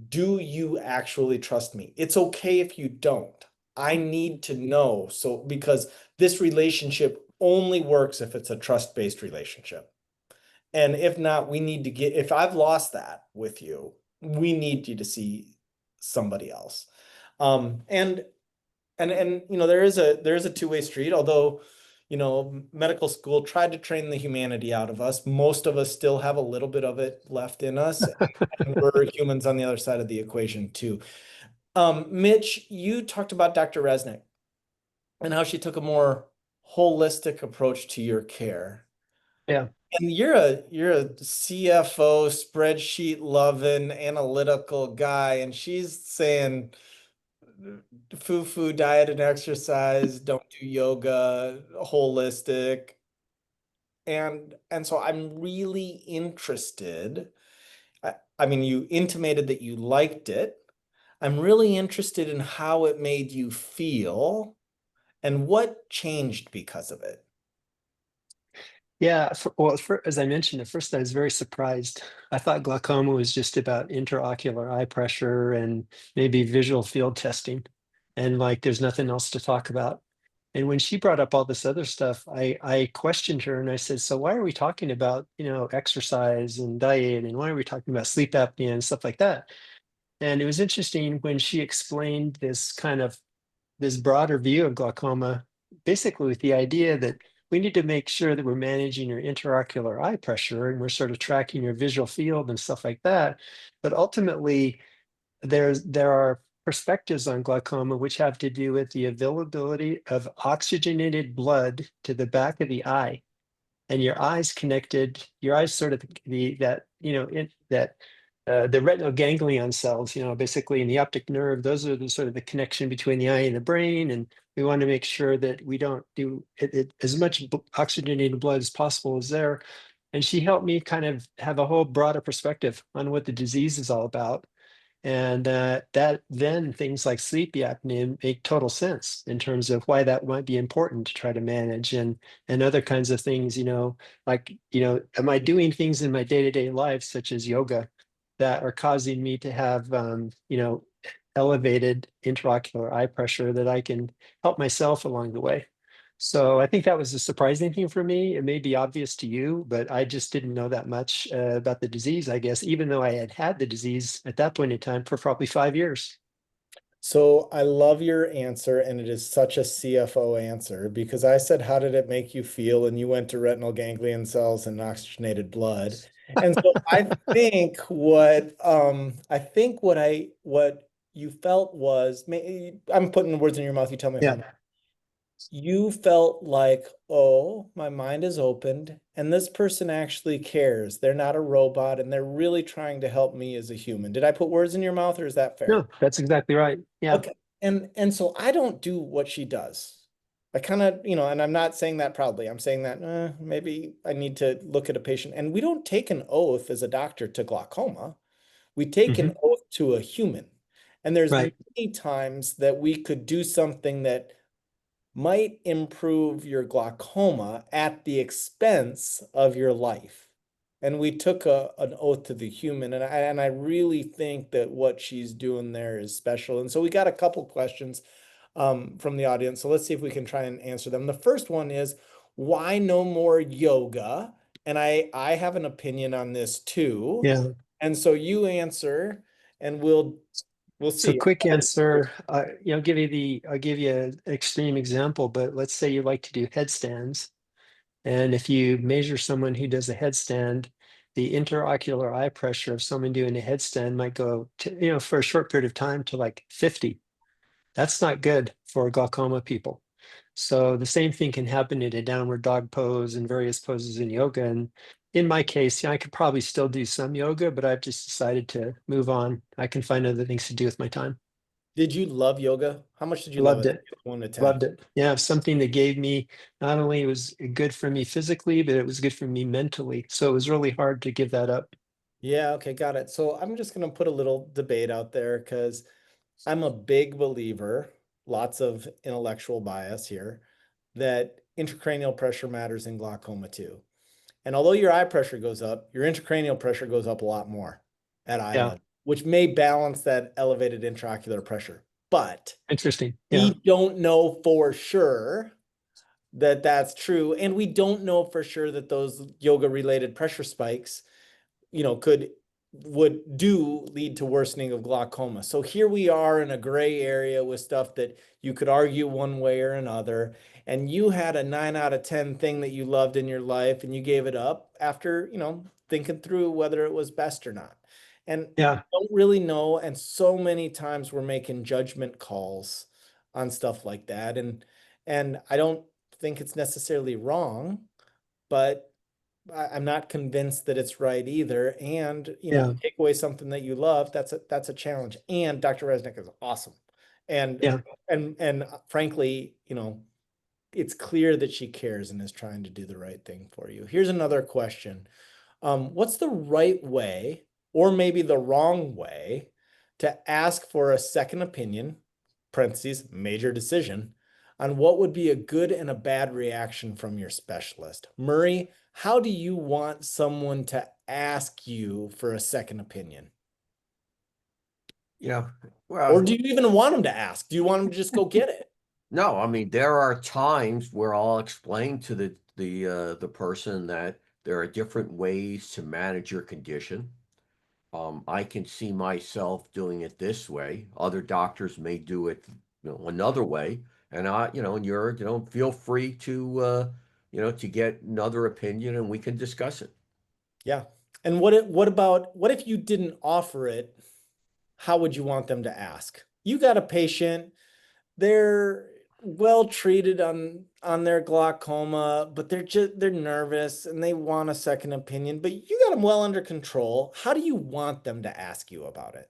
do you actually trust me? It's okay if you don't. I need to know. So, because this relationship only works if it's a trust-based relationship. And if not, we need to if I've lost that with you, we need you to see somebody else. And there is a two-way street, although medical school tried to train the humanity out of us. Most of us still have a little bit of it left in us, and we're humans on the other side of the equation too. Mitch, you talked about Dr. Resnick and how she took a more holistic approach to your care. Yeah. And you're a CFO, spreadsheet loving, analytical guy, and she's saying foo-foo diet and exercise, don't do yoga, holistic. And so I'm really interested. I mean, you intimated that you liked it. I'm really interested in how it made you feel and what changed because of it. Yeah, as I mentioned, at first I was very surprised. I thought glaucoma was just about intraocular eye pressure and maybe visual field testing, and like there's nothing else to talk about. And when she brought up all this other stuff, I questioned her and I said, "So why are we talking about exercise and diet, and why are we talking about sleep apnea and stuff like that?" And it was interesting when she explained this broader view of glaucoma, basically with the idea that we need to make sure that we're managing your intraocular eye pressure and we're sort of tracking your visual field and stuff like that. But ultimately, there are perspectives on glaucoma which have to do with the availability of oxygenated blood to the back of the eye, and your eyes sort of the retinal ganglion cells, basically in the optic nerve, those are the sort of the connection between the eye and the brain. And we want to make sure that we don't do as much oxygenated blood as possible is there. And she helped me kind of have a whole broader perspective on what the disease is all about. And that then things like sleep apnea make total sense in terms of why that might be important to try to manage, and other kinds of things, like, am I doing things in my day-to-day life, such as yoga, that are causing me to have, elevated intraocular eye pressure that I can help myself along the way. So I think that was a surprising thing for me. It may be obvious to you, but I just didn't know that much about the disease, I guess, even though I had had the disease at that point in time for probably 5 years. So I love your answer, and it is such a CFO answer because I said, "How did it make you feel?" And you went to retinal ganglion cells and oxygenated blood. And so what you felt was, I'm putting words in your mouth. You tell me if I'm Yeah. wrong. You felt like, oh, my mind is opened, and this person actually cares. They're not a robot, and they're really trying to help me as a human. Did I put words in your mouth, or is that fair? No, that's exactly right. Yeah. Okay. And so I don't do what she does. I kind of, and I'm not saying that proudly. I'm saying that maybe I need to look at a patient. And we don't take an oath as a doctor to glaucoma. We take Hmm. an oath to a human. And there's Right. many times that we could do something that might improve your glaucoma at the expense of your life. And we took an oath to the human, and I really think that what she's doing there is special. And so we got a couple questions from the audience. So let's see if we can try and answer them. The first one is, why no more yoga? and I have an opinion on this too. Yeah. And so you answer, and we'll So see. quick answer, I'll give you an extreme example, but let's say you like to do headstands. And if you measure someone who does a headstand, the interocular eye pressure of someone doing a headstand might go to, for a short period of time to like 50. That's not good for glaucoma people. So the same thing can happen in a downward dog pose and various poses in yoga. And in my case, I could probably still do some yoga, but I've just decided to move on. I can find other things to do with my time. Did you love yoga? How much did you love Loved it? it. 1 to 10. Loved it. Yeah, something that gave me, not only was it good for me physically, but it was good for me mentally. So it was really hard to give that up. Yeah, okay, got it. So I'm just going to put a little debate out there because I'm a big believer, lots of intellectual bias here, that intracranial pressure matters in glaucoma too. And although your eye pressure goes up, your intracranial pressure goes up a lot more at eye Yeah, level, which may balance that elevated intraocular pressure. But interesting. Yeah, we don't know for sure that that's true. And we don't know for sure that those yoga related pressure spikes, would lead to worsening of glaucoma. So here we are in a gray area with stuff that you could argue one way or another. And you had a 9 out of 10 thing that you loved in your life, and you gave it up after, thinking through whether it was best or not. And yeah, don't really know. And so many times we're making judgment calls on stuff like that. And I don't think it's necessarily wrong, but I'm not convinced that it's right either. And, yeah, take away something that you love, that's a challenge. And Dr. Resnick is awesome. And yeah. and frankly, it's clear that she cares and is trying to do the right thing for you. Here's another question. What's the right way, or maybe the wrong way, to ask for a second opinion, parentheses, major decision, on what would be a good and a bad reaction from your specialist? Murray, how do you want someone to ask you for a second opinion? Yeah. Or Well, do you even want them to ask? Do you want them to just go get it? no, I mean, there are times where I'll explain to the person that there are different ways to manage your condition. I can see myself doing it this way. Other doctors may do it, another way. And and feel free to get another opinion and we can discuss it. Yeah. And what if you didn't offer it? How would you want them to ask? You got a patient, they're well treated on their glaucoma, but they're nervous and they want a second opinion, but you got them well under control. How do you want them to ask you about it?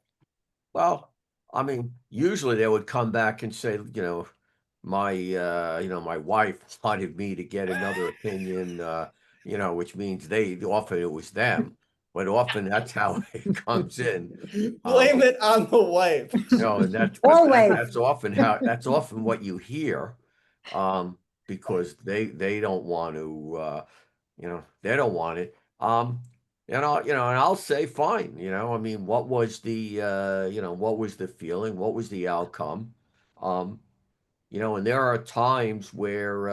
Well, I mean, usually they would come back and say, my wife wanted me to get another opinion, which means they often it was them, but often that's how it comes in. Blame it on the wife. And that's because Always. that's often what you hear, because they don't want to, they don't want it. And I'll say fine. I mean, what was the feeling? What was the outcome? Um, and there are times where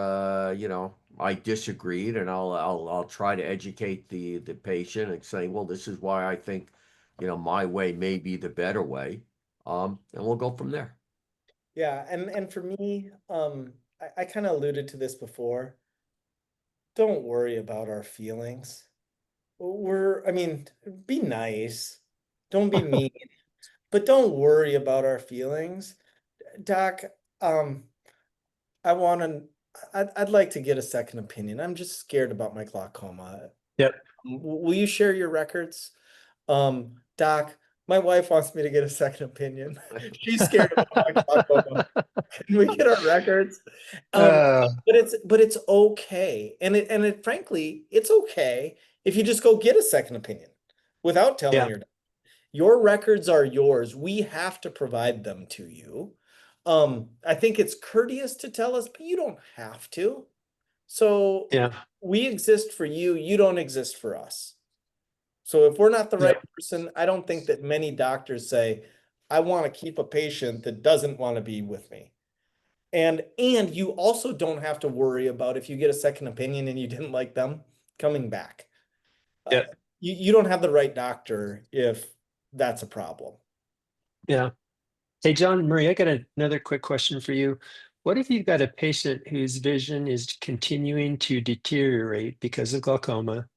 I disagreed, and I'll try to educate the patient and say, well, this is why I think my way may be the better way, and we'll go from there. Yeah, and for me, I kind of alluded to this before. Don't worry about our feelings. I mean, be nice. Don't be mean, but don't worry about our feelings. Doc, um, I want to, I'd like to get a second opinion. I'm just scared about my glaucoma. Yep. Will you share your records? Doc, my wife wants me to get a second opinion. She's scared about my glaucoma. Can we get our records? Um, Uh, but it's okay. And frankly, it's okay if you just go get a second opinion without telling yeah, your records are yours. We have to provide them to you. I think it's courteous to tell us, but you don't have to. So yeah, we exist for you. You don't exist for us. So if we're not the right yep, person, I don't think that many doctors say, I want to keep a patient that doesn't want to be with me. And you also don't have to worry about if you get a second opinion and you didn't like them coming back. Yeah. You don't have the right doctor if that's a problem. Yeah. Hey, John and Murray, I got another quick question for you. What if you've got a patient whose vision is continuing to deteriorate because of glaucoma,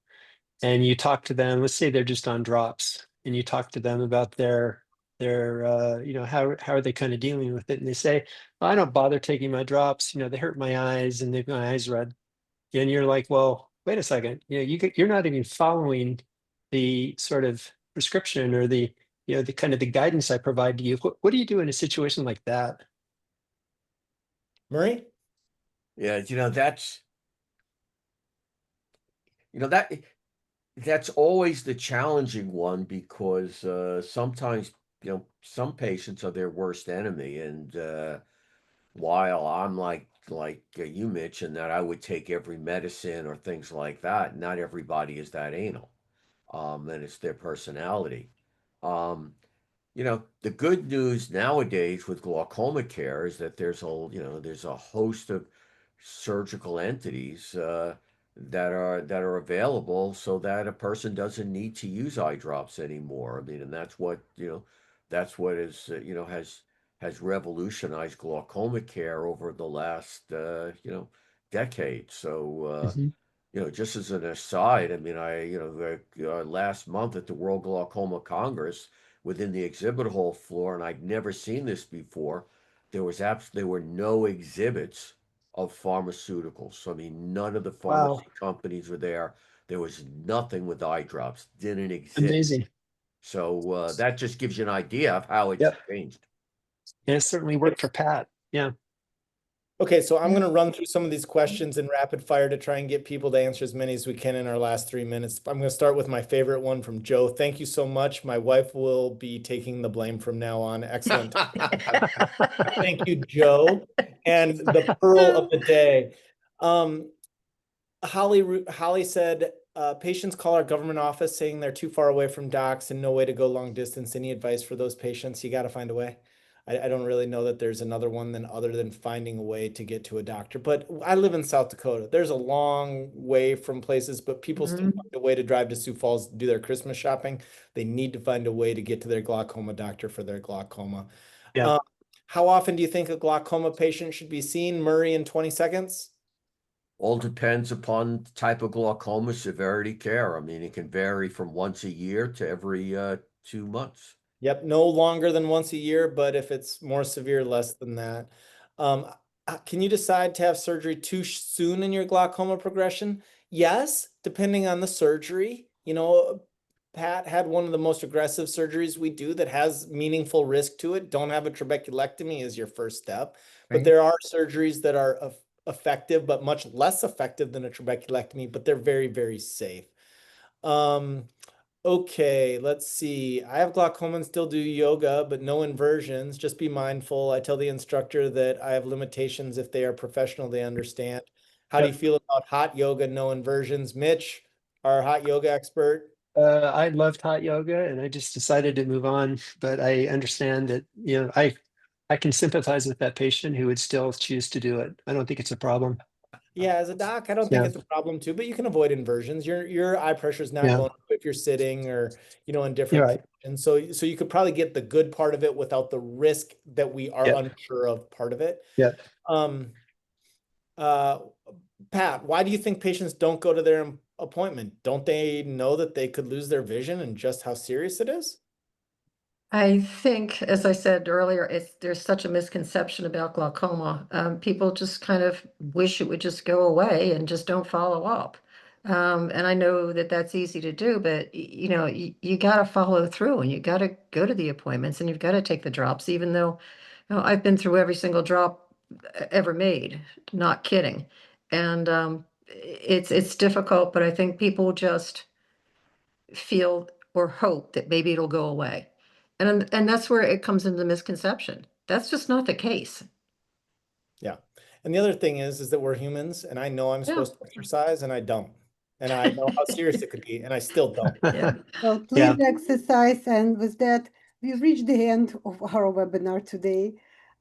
and you talk to them, let's say they're just on drops, and you talk to them about their how are they kind of dealing with it, and they say, "Well, I don't bother taking my drops, they hurt my eyes and they've my eyes red." And you're like, well, wait a second, you're not even following the sort of prescription or the kind of the guidance I provide to you. What do you do in a situation like that? Murray? Yeah, that that's always the challenging one because sometimes some patients are their worst enemy, and while I'm like you mentioned that I would take every medicine or things like that, not everybody is that anal, and it's their personality. Um, the good news nowadays with glaucoma care is that there's a host of surgical entities that are available so that a person doesn't need to use eye drops anymore. I mean, and that's what is has revolutionized glaucoma care over the last decade. So Mhm. just as an aside, I mean, last month at the World Glaucoma Congress, within the exhibit hall floor, and I'd never seen this before, there were no exhibits of pharmaceuticals. So, I mean, none of the Wow, pharmacy companies were there. There was nothing with eye drops, didn't exist. amazing. So that just gives you an idea of how it's Yep. changed. And it certainly worked for Pat. Yeah. Okay, so I'm Yeah. going to run through some of these questions in rapid fire to try and get people to answer as many as we can in our last 3 minutes. I'm going to start with my favorite one from Joe. Thank you so much. My wife will be taking the blame from now on. Excellent. Thank you, Joe. And the pearl of the day. Holly said, patients call our government office saying they're too far away from docs and no way to go long distance. Any advice for those patients? You got to find a way. I don't really know that there's another one other than finding a way to get to a doctor. But I live in South Dakota. There's a long way from places, but people still Mhm. find a way to drive to Sioux Falls to do their Christmas shopping. They need to find a way to get to their glaucoma doctor for their glaucoma. Yeah. Um, how often do you think a glaucoma patient should be seen? Murray, in 20 seconds? All depends upon the type of glaucoma, severity, care. I mean, it can vary from once a year to every 2 months. Yep, no longer than once a year, but if it's more severe, less than that. Um, can you decide to have surgery too soon in your glaucoma progression? Yes, depending on the surgery. Pat had one of the most aggressive surgeries we do that has meaningful risk to it. Don't have a trabeculectomy as your first step, but Right. there are surgeries that are effective, but much less effective than a trabeculectomy, but they're very, very safe. Okay, let's see. I have glaucoma and still do yoga, but no inversions. Just be mindful. I tell the instructor that I have limitations. If they are professional, they understand. How do you Yep. feel about hot yoga, no inversions? Mitch, our hot yoga expert. I loved hot yoga and I just decided to move on, but I understand that, I can sympathize with that patient who would still choose to do it. I don't think it's a problem. Yeah, as a doc, I don't think Yeah. it's a problem too, but you can avoid inversions. Your eye pressure is not Yeah. going up if you're sitting or in You're different right. positions. So you could probably get the good part of it without the risk that we are Yep. unsure of part of it. Yep. Um, uh, Pat, why do you think patients don't go to their appointment? Don't they know that they could lose their vision and just how serious it is? I think, as I said earlier, there's such a misconception about glaucoma. People just kind of wish it would just go away and just don't follow up. And I know that that's easy to do, but you got to follow through and you got to go to the appointments and you've got to take the drops, even though I've been through every single drop ever made. Not kidding. And it's difficult, but I think people just feel or hope that maybe it'll go away. And that's where it comes into misconception. That's just not the case. Yeah. And the other thing is that we're humans, and I know I'm Yeah. supposed to exercise, and I don't. And I know how serious it could be, and I still don't. Yeah. Well, Yeah. please exercise. And with that, we've reached the end of our webinar today.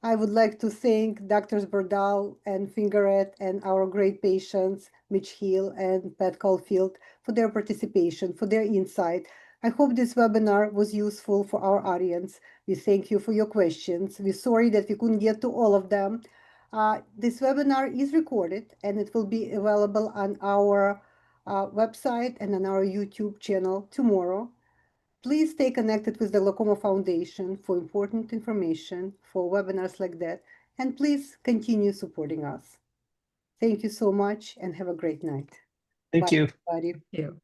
I would like to thank Doctors Berdal and Fingeret and our great patients, Mitch Hill and Pat Caulfield, for their participation, for their insight. I hope this webinar was useful for our audience. We thank you for your questions. We're sorry that we couldn't get to all of them. This webinar is recorded and it will be available on our website and on our YouTube channel tomorrow. Please stay connected with the Glaucoma Foundation for important information for webinars like that, and please continue supporting us. Thank you so much and have a great night. Thank Bye, you. everybody. You.